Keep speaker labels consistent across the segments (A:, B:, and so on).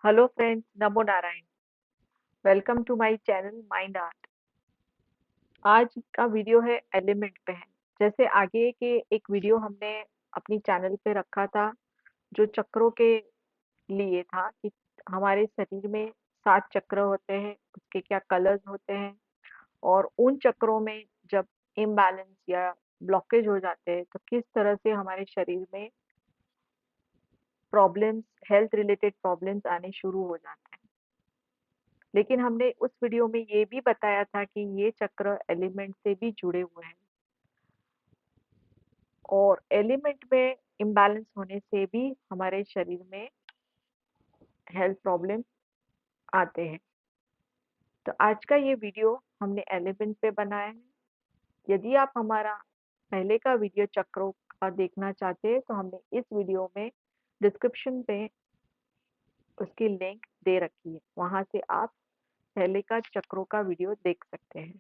A: Hello friends, नमो Narayan. Welcome to my channel mind art. आज का वीडियो है एलिमेंट पे है। जैसे आगे के एक वीडियो हमने अपनी चैनल पे रखा था जो चक्रों के लिए था कि हमारे शरीर में 7 चक्र होते हैं, उसके क्या कलर्स होते हैं और उन चक्रों में जब इम्बैलेंस या ब्लॉकेज हो जाते हैं तो किस तरह से हमारे शरीर में प्रॉब्लम्स, हेल्थ रिलेटेड प्रॉब्लम्स आने शुरू हो जाते हैं। लेकिन हमने उस वीडियो में ये भी बताया था कि ये चक्र एलिमेंट से भी जुड़े हुए हैं और एलिमेंट में इम्बैलेंस होने से भी हमारे शरीर में हेल्थ प्रॉब्लम आते हैं। तो आज का ये वीडियो हमने एलिमेंट पे बनाया है। यदि आप हमारा पहले का वीडियो चक्रों का देखना चाहते हैं तो हमने इस वीडियो में डिस्क्रिप्शन पे उसकी लिंक दे रखी है, वहां से आप पहले का चक्रों का वीडियो देख सकते हैं।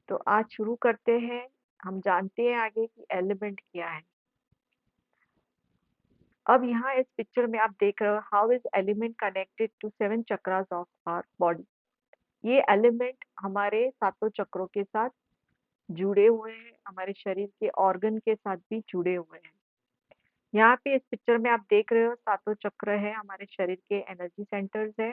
A: तो आज शुरू करते हैं। हम जानते हैं आगे कि एलिमेंट क्या है। अब यहाँ इस पिक्चर में आप देख रहे हो how is element connected to 7 chakras of our body. ये एलिमेंट हमारे सातों चक्रों के साथ जुड़े हुए हैं, हमारे शरीर के ऑर्गन के साथ भी जुड़े हुए हैं। यहाँ पे इस पिक्चर में आप देख रहे हो सातों चक्र है, हमारे शरीर के एनर्जी सेंटर्स है।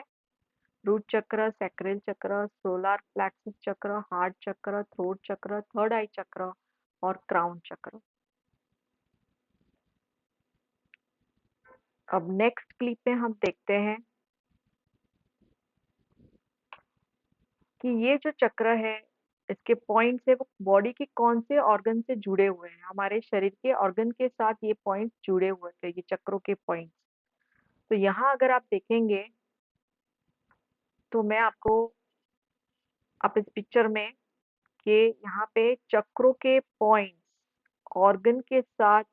A: रूट चक्र, सैक्रल चक्र, सोलर प्लेक्सस चक्र, हार्ट चक्र, थ्रोट चक्र, थर्ड आई चक्र और क्राउन चक्र। अब नेक्स्ट क्लिप में हम देखते हैं कि ये जो चक्र है, इसके पॉइंट्स है वो बॉडी के कौन से ऑर्गन से जुड़े हुए हैं। हमारे शरीर के ऑर्गन के साथ ये पॉइंट्स जुड़े हुए थे, ये चक्रों के पॉइंट्स। तो यहाँ अगर आप देखेंगे तो मैं आपको आप इस पिक्चर में कि यहाँ पे चक्रों के पॉइंट्स ऑर्गन के साथ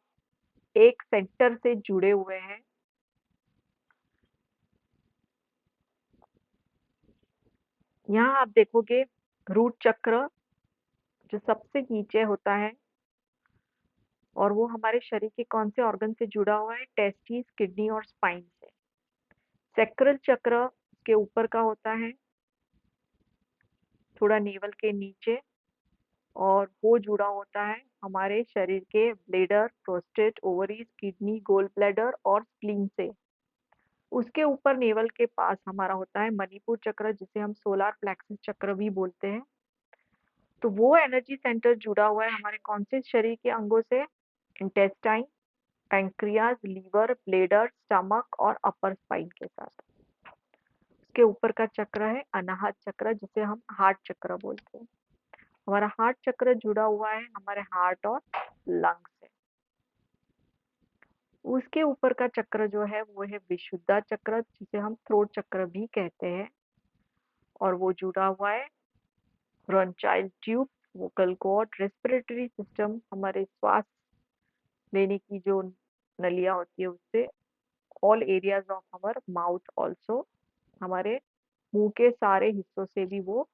A: एक सेंटर से जुड़े हुए हैं। यहाँ आप देखोगे रूट चक्र जो सबसे नीचे होता है और वो हमारे शरीर के कौन से ऑर्गन से जुड़ा हुआ है, टेस्टिस, किडनी और स्पाइन से। सैक्रल चक्र के ऊपर का होता है, थोड़ा नेवल के नीचे, और वो जुड़ा होता है हमारे शरीर के bladder, prostate, ovaries, kidney, gall bladder और स्प्लीन से। उसके ऊपर नेवल के पास हमारा होता है मणिपुर चक्र, जिसे हम सोलार प्लेक्सस चक्र भी बोलते हैं। तो वो एनर्जी सेंटर जुड़ा हुआ है हमारे कौन से शरीर के अंगों से, intestine, pancreas, liver, bladder, stomach और अपर स्पाइन के साथ। उसके ऊपर का चक्र है अनाहत चक्र, जिसे हम हार्ट चक्र बोलते हैं। हमारा हार्ट चक्र जुड़ा हुआ है हमारे हार्ट और लंग से। उसके ऊपर का चक्र जो है वो है विशुद्धा चक्र, जिसे हम थ्रोट चक्र भी कहते हैं, और वो जुड़ा हुआ है bronchial tube, vocal cord, respiratory system, हमारे श्वास लेने की जो नलियां होती है उससे, all areas of our mouth also, हमारे मुंह के सारे हिस्सों से भी वो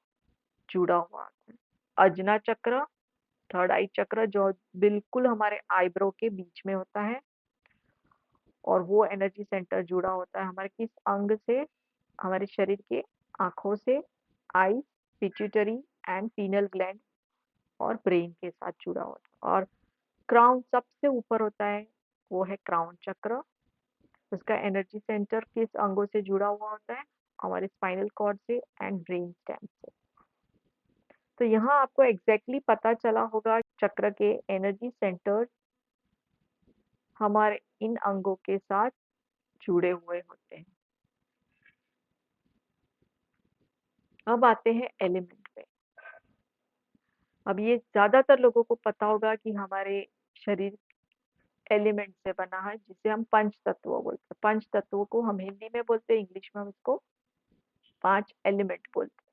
A: जुड़ा हुआ है। अजना चक्र, थर्ड आई चक्र, जो बिल्कुल हमारे आईब्रो के बीच में होता है, और वो एनर्जी सेंटर जुड़ा होता है हमारे किस अंग से, हमारे शरीर के आंखों से, आई, पिट्यूटरी एंड पीनल ग्लैंड और ब्रेन के साथ जुड़ा होता है। और क्राउन सबसे ऊपर होता है, वो है क्राउन चक्र। उसका एनर्जी सेंटर किस अंगों से जुड़ा हुआ होता है, हमारे स्पाइनल कॉर्ड से एंड ब्रेन स्टेम से। तो यहाँ आपको एग्जैक्टली पता चला होगा चक्र के एनर्जी सेंटर हमारे इन अंगों के साथ जुड़े हुए होते हैं। अब आते हैं एलिमेंट पे। अब ये ज्यादातर लोगों को पता होगा कि हमारे शरीर एलिमेंट से बना है, जिसे हम पंच तत्व बोलते हैं। पंच तत्वों को हम हिंदी में बोलते हैं, इंग्लिश में हम इसको 5 एलिमेंट बोलते हैं।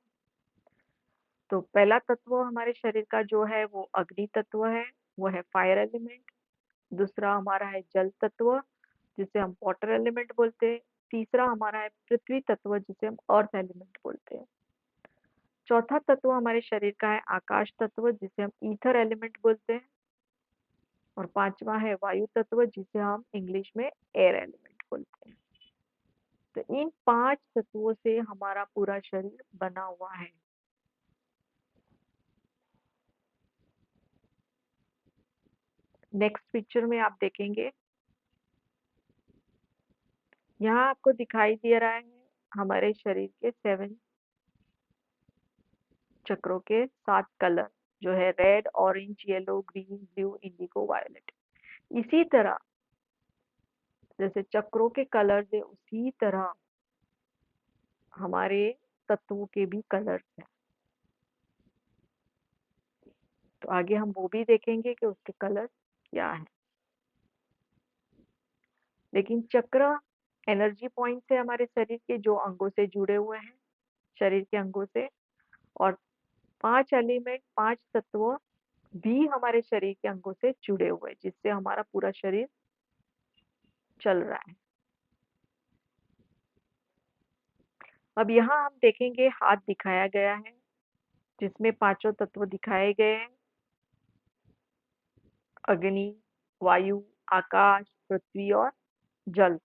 A: तो पहला तत्व हमारे शरीर का जो है वो अग्नि तत्व है, वो है फायर एलिमेंट। दूसरा हमारा है जल तत्व, जिसे हम वाटर एलिमेंट बोलते हैं। तीसरा हमारा है पृथ्वी तत्व, जिसे हम अर्थ एलिमेंट बोलते हैं। चौथा तत्व हमारे शरीर का है आकाश तत्व, जिसे हम ईथर एलिमेंट बोलते हैं। और पांचवा है वायु तत्व, जिसे हम इंग्लिश में एयर एलिमेंट बोलते हैं। तो इन 5 तत्वों से हमारा पूरा शरीर बना हुआ है। नेक्स्ट पिक्चर में आप देखेंगे, यहाँ आपको दिखाई दे रहा है हमारे शरीर के 7 चक्रों के 7 कलर, जो है red, orange, yellow, green, blue, indigo, violet. इसी तरह जैसे चक्रों के कलर्स है, उसी तरह हमारे तत्वों के भी कलर्स हैं। तो आगे हम वो भी देखेंगे कि उसके कलर क्या है। लेकिन चक्र एनर्जी पॉइंट्स है हमारे शरीर के, जो अंगों से जुड़े हुए हैं, शरीर के अंगों से। और 5 एलिमेंट, 5 तत्व भी हमारे शरीर के अंगों से जुड़े हुए हैं, जिससे हमारा पूरा शरीर चल रहा है। अब यहाँ हम देखेंगे हाथ दिखाया गया है, जिसमें पांचों तत्व दिखाए गए हैं, अग्नि, वायु, आकाश, पृथ्वी और जल।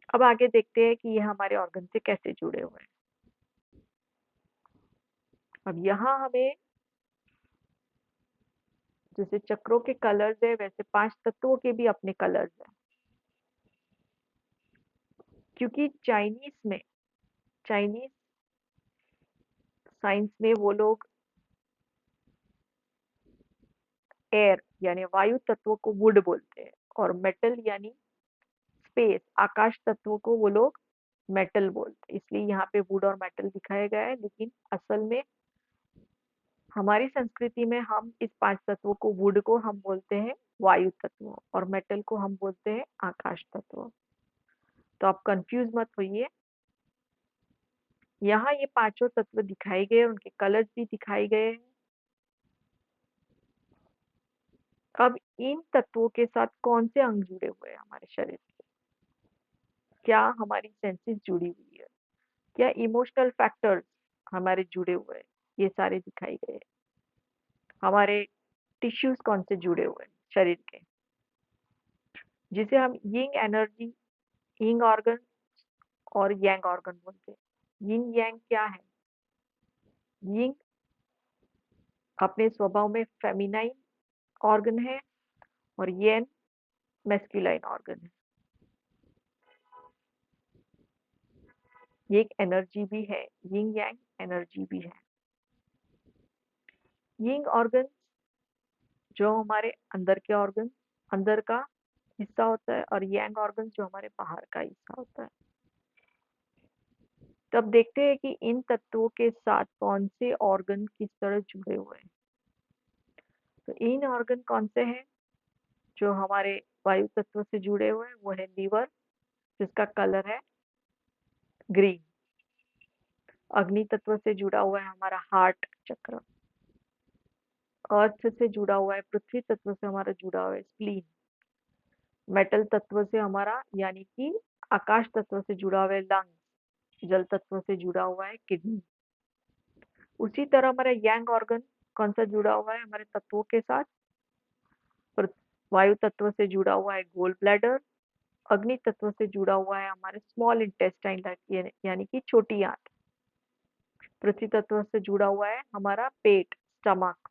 A: अब आगे देखते हैं कि ये हमारे ऑर्गन से कैसे जुड़े हुए हैं। अब यहाँ हमें जैसे चक्रों के कलर्स है, वैसे 5 तत्वों के भी अपने कलर्स हैं। क्योंकि चाइनीज साइंस में वो लोग एयर यानी वायु तत्वों को वुड बोलते हैं, और मेटल यानी स्पेस आकाश तत्वों को वो लोग मेटल बोलते हैं। इसलिए यहाँ पे वुड और मेटल दिखाया गया है, लेकिन असल में हमारी संस्कृति में हम इस 5 तत्वों को, वुड को हम बोलते हैं वायु तत्व और मेटल को हम बोलते हैं आकाश तत्व। तो आप कंफ्यूज मत होइए। यहाँ ये पांचों तत्व दिखाए गए, उनके कलर्स भी दिखाए गए हैं। अब इन तत्वों के साथ कौन से अंग जुड़े हुए हैं हमारे शरीर से? क्या हमारी सेंसेस जुड़ी हुई है? क्या इमोशनल फैक्टर्स हमारे जुड़े हुए हैं? ये सारे दिखाई गए। हमारे टिश्यूज कौन से जुड़े हुए हैं शरीर के, जिसे हम यिंग एनर्जी, यिंग ऑर्गन और यांग ऑर्गन बोलते हैं। यिंग यांग क्या है? यिंग अपने स्वभाव में फेमिनाइन ऑर्गन है और येन मैस्कुलाइन ऑर्गन है। ये एक एनर्जी भी है, यिंग यांग एनर्जी भी है। यिंग ऑर्गन जो हमारे अंदर के ऑर्गन, अंदर का हिस्सा होता है, और यांग ऑर्गन जो हमारे बाहर का हिस्सा होता है। तब देखते हैं कि इन तत्वों के साथ कौन से ऑर्गन किस तरह जुड़े हुए हैं। तो इन ऑर्गन कौन से हैं जो हमारे वायु तत्व से जुड़े हुए हैं? वो है लीवर, जिसका कलर है ग्रीन। अग्नि तत्व से जुड़ा हुआ है हमारा हार्ट चक्र। अर्थ से जुड़ा हुआ है, पृथ्वी तत्व से हमारा जुड़ा हुआ है स्प्लीन। मेटल तत्व से हमारा यानी कि आकाश तत्व से जुड़ा हुआ है लंग। जल तत्व से जुड़ा हुआ है किडनी। उसी तरह हमारा यांग ऑर्गन कौन सा जुड़ा हुआ है हमारे तत्वों के साथ? वायु तत्व से जुड़ा हुआ है गोल ब्लैडर। अग्नि तत्व से जुड़ा हुआ है हमारे स्मॉल इंटेस्टाइन यानी कि छोटी आंत। पृथ्वी तत्व से जुड़ा हुआ है हमारा पेट, स्टमक।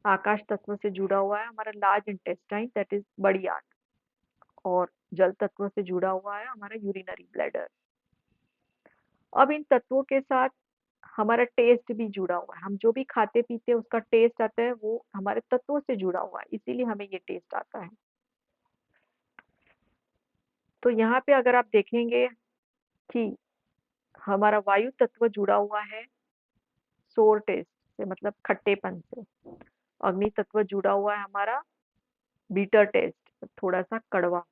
A: आकाश तत्व से जुड़ा हुआ है हमारा लार्ज इंटेस्टाइन, दैट इज बड़ी आंत। और जल तत्व से जुड़ा हुआ है हमारा यूरिनरी ब्लैडर। अब इन तत्वों के साथ हमारा टेस्ट भी जुड़ा हुआ है। हम जो भी खाते पीते हैं उसका टेस्ट आता है, वो हमारे तत्वों से जुड़ा हुआ है, इसीलिए हमें ये टेस्ट आता है। तो यहाँ पे अगर आप देखेंगे कि हमारा वायु तत्व जुड़ा हुआ है सोर टेस्ट से, मतलब खट्टेपन से। अग्नि तत्व जुड़ा हुआ है हमारा बीटर टेस्ट, थोड़ा सा कड़वा।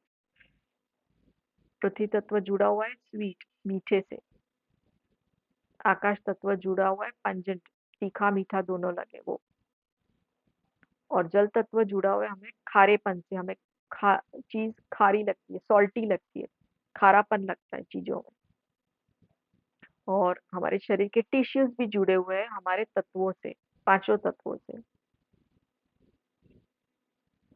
A: पृथ्वी तत्व जुड़ा हुआ है स्वीट, मीठे से। आकाश तत्व जुड़ा हुआ है पंजेंट, तीखा मीठा दोनों लगे वो। और जल तत्व जुड़ा हुआ है हमें खारेपन से, हमें चीज खारी लगती है, सॉल्टी लगती है, खारापन लगता है चीजों में। और हमारे शरीर के टिश्यूज भी जुड़े हुए हैं हमारे तत्वों से, पांचों तत्वों से।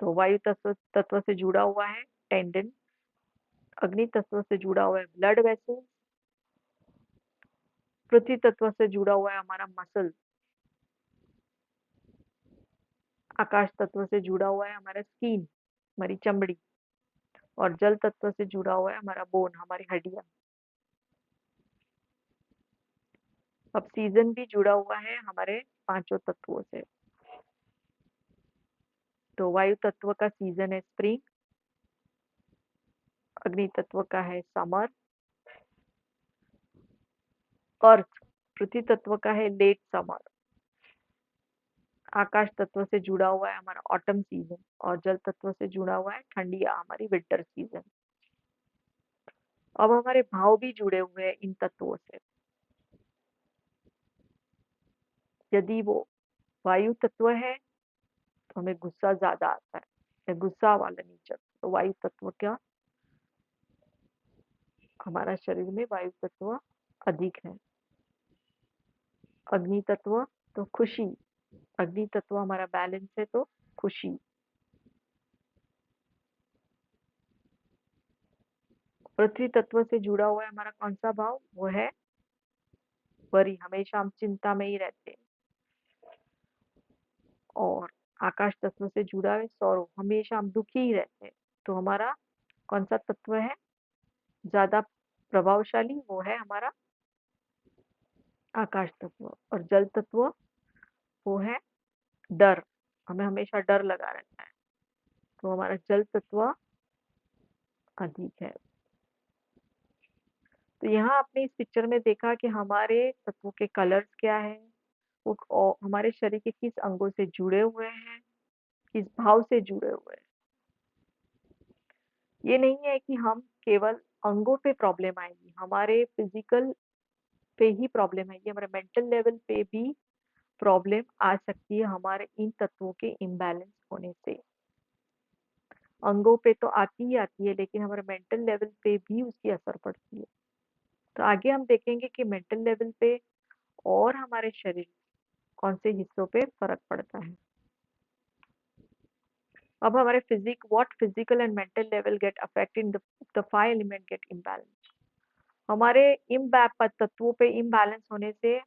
A: तो वायु तत्व तत्व से जुड़ा हुआ है टेंडन, अग्नि तत्व से जुड़ा हुआ है ब्लड वेसल्स, पृथ्वी तत्व से जुड़ा हुआ है हमारा मसल, आकाश तत्व से जुड़ा हुआ है हमारा स्किन, हमारी चमड़ी, और जल तत्व से जुड़ा हुआ है हमारा बोन, हमारी हड्डियां। अब सीजन भी जुड़ा हुआ है हमारे पांचों तत्वों से। तो वायु तत्व का सीजन है स्प्रिंग, अग्नि तत्व का है समर, अर्थ पृथ्वी तत्व का है लेट समर, आकाश तत्व से जुड़ा हुआ है हमारा ऑटम सीजन, और जल तत्व से जुड़ा हुआ है ठंडिया हमारी विंटर सीजन। अब हमारे भाव भी जुड़े हुए हैं इन तत्वों से। यदि वो वायु तत्व है तो हमें गुस्सा ज्यादा आता है, या गुस्सा वाला नेचर, तो वायु तत्व क्या, हमारा शरीर में वायु तत्व अधिक है। अग्नि तत्व तो खुशी, अग्नि तत्व हमारा बैलेंस है तो खुशी। पृथ्वी तत्व से जुड़ा हुआ है हमारा कौन सा भाव, वो है वरी, हमेशा हम चिंता में ही रहते हैं। और आकाश तत्व से जुड़ा है सौरव, हमेशा हम दुखी ही रहते हैं। तो हमारा कौन सा तत्व है ज्यादा प्रभावशाली, वो है हमारा आकाश तत्व। और जल तत्व वो है डर, हमें हमेशा डर लगा रहता है, तो हमारा जल तत्व अधिक है। तो यहाँ आपने इस पिक्चर में देखा कि हमारे तत्वों के कलर्स क्या है, वो हमारे शरीर के किस अंगों से जुड़े हुए हैं, किस भाव से जुड़े हुए हैं। ये नहीं है कि हम केवल अंगों पे प्रॉब्लम आएगी, हमारे फिजिकल पे ही प्रॉब्लम आएगी, हमारे मेंटल लेवल पे भी प्रॉब्लम आ सकती है हमारे इन तत्वों के इम्बैलेंस होने से। अंगों पे तो आती ही आती है, लेकिन हमारे मेंटल लेवल पे भी उसकी असर पड़ती है। तो आगे हम देखेंगे कि मेंटल लेवल पे और हमारे शरीर कौन से हिस्सों पे फर्क पड़ता है। अब हमारे what physical and mental level get affected, the five element get imbalance. हमारे तत्वों पे इम्बैलेंस होने से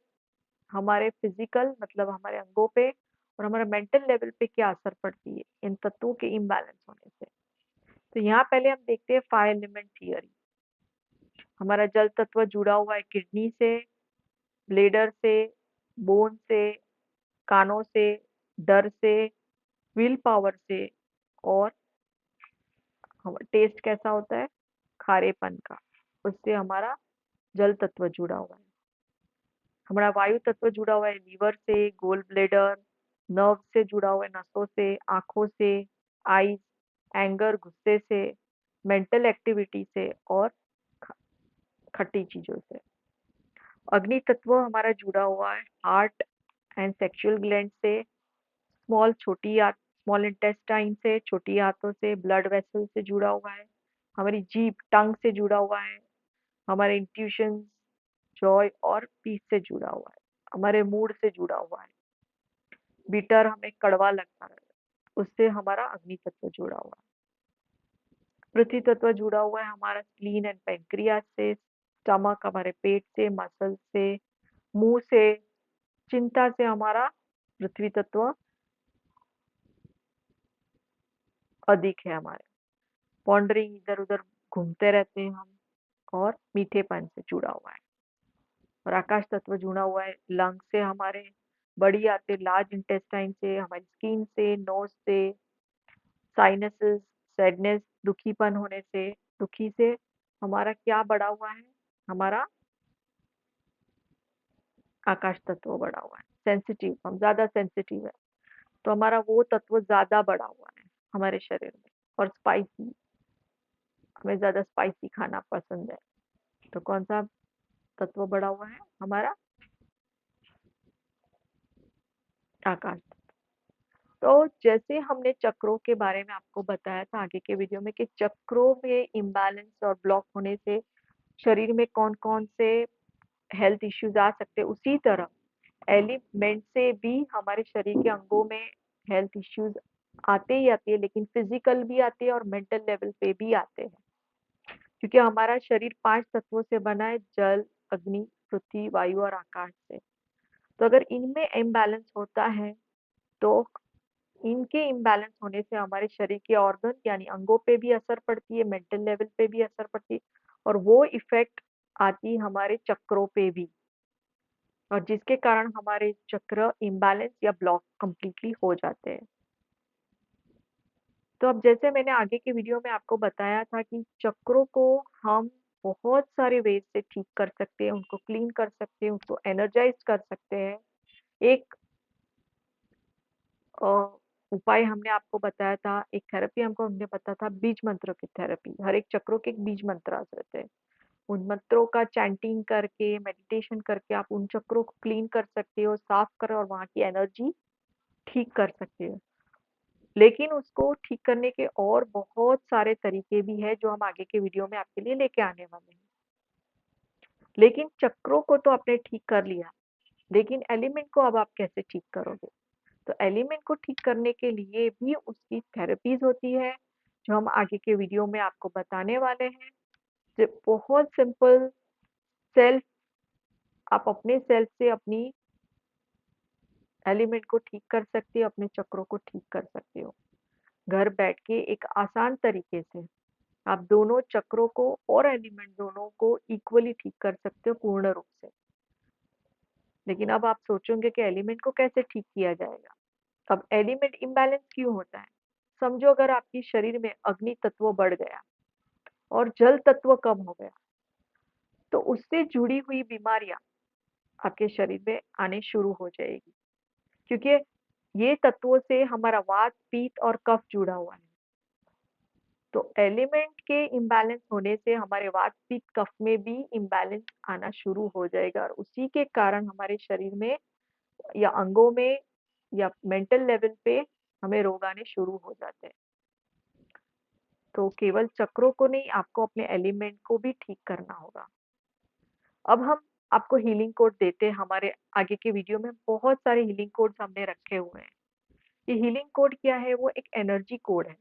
A: हमारे फिजिकल मतलब हमारे अंगों पे और हमारे मेंटल लेवल पे क्या असर पड़ती है इन तत्वों के इम्बैलेंस होने से। तो यहाँ पहले हम देखते हैं फाइव एलिमेंट थियरी। हमारा जल तत्व जुड़ा हुआ है किडनी से, ब्लेडर से, बोन से, कानों से, डर से, विल पावर से, और टेस्ट कैसा होता है, खारेपन का, उससे हमारा जल तत्व जुड़ा हुआ है। हमारा वायु तत्व जुड़ा हुआ है लीवर से, गोल ब्लेडर, नर्व से जुड़ा हुआ है नसों से, आंखों से, आईज, एंगर गुस्से से, मेंटल एक्टिविटी से, और खट्टी चीजों से। अग्नि तत्व हमारा जुड़ा हुआ है हार्ट एंड सेक्सुअल ग्लैंड से, स्मॉल इंटेस्टाइन से, छोटी आंतों से, ब्लड वेसल से जुड़ा हुआ है, हमारी जीभ टंग से जुड़ा हुआ है, हमारे इंट्यूशन, जॉय और पीस से जुड़ा हुआ है, हमारे मूड से जुड़ा हुआ है, बिटर हमें कड़वा लगता है, उससे हमारा अग्नि तत्व जुड़ा हुआ है। पृथ्वी तत्व जुड़ा हुआ है हमारा स्प्लीन एंड पेंक्रियास से, स्टमक हमारे पेट से, मसल से, मुंह से, चिंता से हमारा पृथ्वी तत्व अधिक है हमारे, पॉन्डरिंग इधर उधर घूमते रहते हैं हम, और मीठेपन से जुड़ा हुआ है। और आकाश तत्व जुड़ा हुआ है लंग से हमारे, बड़ी आते लार्ज इंटेस्टाइन से, हमारी स्किन से, नोज से, साइनसेस, सैडनेस दुखीपन होने से, दुखी से हमारा क्या बढ़ा हुआ है, हमारा आकाश तत्व बढ़ा हुआ है। सेंसिटिव, हम ज्यादा सेंसिटिव है, तो हमारा वो तत्व ज्यादा बढ़ा हुआ है हमारे शरीर में। और स्पाइसी, हमें ज्यादा स्पाइसी खाना पसंद है, तो कौन सा तत्व बढ़ा हुआ है, हमारा आकाश। तो जैसे हमने चक्रों के बारे में आपको बताया था आगे के वीडियो में कि चक्रों में इम्बैलेंस और ब्लॉक होने से शरीर में कौन कौन से हेल्थ इश्यूज आ सकते हैं, उसी तरह एलिमेंट से भी हमारे शरीर के अंगों में हेल्थ इश्यूज आते ही आती है, लेकिन फिजिकल भी आती है और मेंटल लेवल पे भी आते हैं, क्योंकि हमारा शरीर 5 तत्वों से बना है, जल, अग्नि, पृथ्वी, वायु और आकाश से। तो अगर इनमें इम्बैलेंस होता है, तो इनके इम्बैलेंस होने से हमारे शरीर के ऑर्गन यानी अंगों पे भी असर पड़ती है, मेंटल लेवल पे भी असर पड़ती है, और वो इफ़ेक्ट आती है हमारे चक्रों पे भी, और जिसके कारण हमारे चक्र इम्बैलेंस या ब्लॉक कंप्लीटली हो जाते हैं। तो अब जैसे मैंने आगे के वीडियो में आपको बताया था कि चक्रों को हम बहुत सारे वेज से ठीक कर सकते हैं, उनको क्लीन कर सकते हैं, उनको एनर्जाइज कर सकते हैं। एक अ, उपाय हमने आपको बताया था, एक थेरेपी हमको हमने बताया था बीज मंत्र की थेरेपी। हर एक चक्रों के एक बीज मंत्र रहते हैं। उन मंत्रों का चैंटिंग करके, मेडिटेशन करके आप उन चक्रों को क्लीन कर सकते हो, साफ कर और वहाँ की एनर्जी ठीक कर सकते हो। लेकिन उसको ठीक करने के और बहुत सारे तरीके भी हैं जो हम आगे के वीडियो में आपके लिए लेके आने वाले हैं। लेकिन चक्रों को तो आपने ठीक कर लिया, लेकिन एलिमेंट को अब आप कैसे ठीक करोगे? तो एलिमेंट को ठीक करने के लिए भी उसकी थेरेपीज होती है, जो हम आगे के वीडियो में आपको बताने वाले हैं। बहुत सिंपल सेल्फ, आप अपने सेल्फ से अपनी एलिमेंट को ठीक कर सकते हो, अपने चक्रों को ठीक कर सकते हो। घर बैठ के एक आसान तरीके से आप दोनों चक्रों को और एलिमेंट दोनों को इक्वली ठीक कर सकते हो पूर्ण रूप से। लेकिन अब आप सोचोगे कि एलिमेंट को कैसे ठीक किया जाएगा? अब एलिमेंट इम्बैलेंस क्यों होता है? समझो अगर आपके शरीर में अग्नि तत्व बढ़ गया और जल तत्व कम हो गया, तो उससे जुड़ी हुई बीमारियां आपके शरीर में आने शुरू हो जाएगी, क्योंकि ये तत्वों से हमारा वात, पित्त और कफ जुड़ा हुआ है। तो एलिमेंट के इम्बैलेंस होने से हमारे वात, पित्त, कफ में भी इम्बैलेंस आना शुरू हो जाएगा, और उसी के कारण हमारे शरीर में या अंगों में या मेंटल लेवल पे हमें रोग आने शुरू हो जाते हैं। तो केवल चक्रों को नहीं, आपको अपने एलिमेंट को भी ठीक करना होगा। अब हम आपको हीलिंग कोड देते हैं। हमारे आगे के वीडियो में बहुत सारे हीलिंग कोड्स हमने रखे हुए हैं। ये हीलिंग कोड क्या है? वो एक एनर्जी कोड है,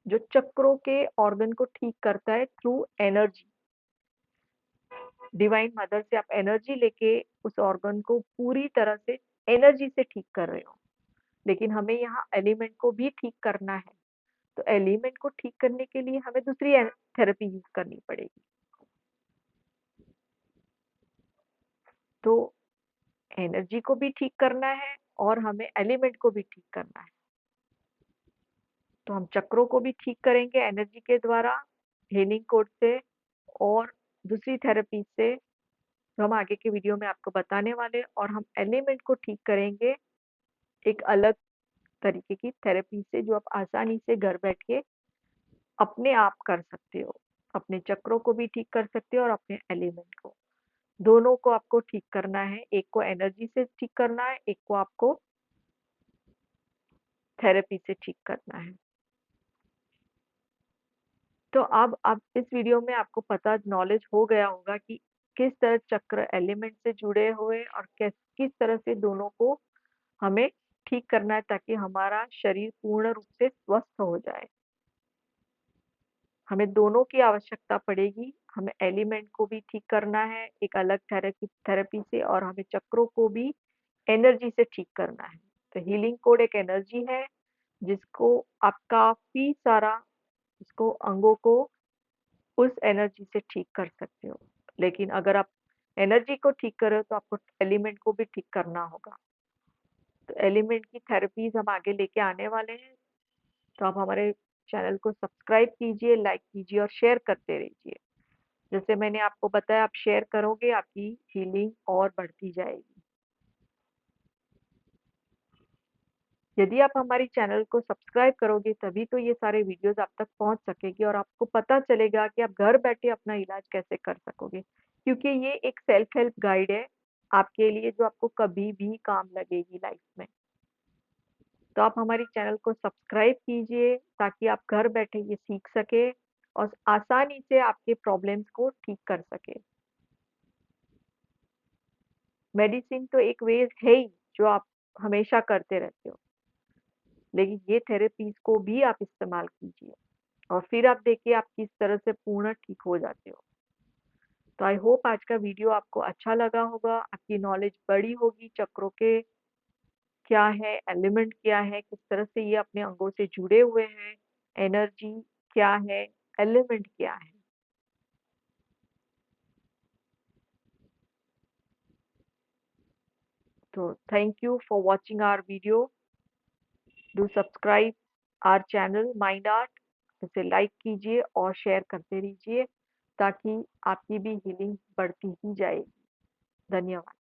A: जो चक्रों के ऑर्गन को ठीक करता है थ्रू एनर्जी। डिवाइन मदर से आप एनर्जी लेके उस ऑर्गन को पूरी तरह से एनर्जी से ठीक कर रहे हो। लेकिन हमें यहाँ एलिमेंट को भी ठीक करना है। तो एलिमेंट को ठीक करने के लिए हमें दूसरी थेरेपी यूज करनी पड़ेगी। तो एनर्जी को भी ठीक करना है और हमें एलिमेंट को भी ठीक करना है। तो हम चक्रों को भी ठीक करेंगे एनर्जी के द्वारा, हीलिंग कोड से, और दूसरी थेरेपी से, जो हम आगे के वीडियो में आपको बताने वाले हैं। और हम एलिमेंट को ठीक करेंगे एक अलग तरीके की थेरेपी से, जो आप आसानी से घर बैठ के अपने आप कर सकते हो। अपने चक्रों को भी ठीक कर सकते हो और अपने एलिमेंट को, दोनों को आपको ठीक करना है। एक को एनर्जी से ठीक करना है, एक को आपको थेरेपी से ठीक करना है। तो अब इस वीडियो में आपको पता नॉलेज हो गया होगा कि किस तरह चक्र एलिमेंट से जुड़े हुए और किस तरह से दोनों को हमें ठीक करना है, ताकि हमारा शरीर पूर्ण रूप से स्वस्थ हो जाए। हमें दोनों की आवश्यकता पड़ेगी। हमें एलिमेंट को भी ठीक करना है एक अलग थेरेपी से, और हमें चक्रों को भी एनर्जी से ठीक करना है। तो हीलिंग कोड एक एनर्जी है, जिसको आप काफ़ी सारा इसको अंगों को उस एनर्जी से ठीक कर सकते हो। लेकिन अगर आप एनर्जी को ठीक कर रहे हो, तो आपको एलिमेंट को भी ठीक करना होगा। तो एलिमेंट की थेरेपीज़ हम आगे लेके आने वाले हैं। तो आप हमारे चैनल को सब्सक्राइब कीजिए, लाइक कीजिए और शेयर करते रहिए। जैसे मैंने आपको बताया, आप शेयर करोगे, आपकी हीलिंग और बढ़ती जाएगी। यदि आप हमारी चैनल को सब्सक्राइब करोगे, तभी तो ये सारे वीडियोज़ आप तक पहुँच सकेंगे और आपको पता चलेगा कि आप घर बैठे अपना इलाज कैसे कर सकोगे। क्योंकि ये एक सेल्फ हेल्प गाइड है आपके लिए, जो आपको कभी भी काम लगेगी लाइफ में। तो आप हमारी चैनल को सब्सक्राइब कीजिए, ताकि आप घर बैठे ये सीख सकें और आसानी से आपके प्रॉब्लम्स को ठीक कर सकें। मेडिसिन तो एक वे है ही, जो आप हमेशा करते रहते हो। लेकिन ये थेरेपीज़ को भी आप इस्तेमाल कीजिए और फिर आप देखिए आप किस तरह से पूर्ण ठीक हो जाते हो। तो आई होप आज का वीडियो आपको अच्छा लगा होगा, आपकी नॉलेज बड़ी होगी चक्रों के क्या है, एलिमेंट क्या है, किस तरह से ये अपने अंगों से जुड़े हुए हैं, एनर्जी क्या है, एलिमेंट क्या है। तो thank you for watching our video. Do subscribe our channel mind art. इसे लाइक कीजिए और शेयर करते रहिए ताकि आपकी भी हीलिंग बढ़ती ही जाएगी। धन्यवाद।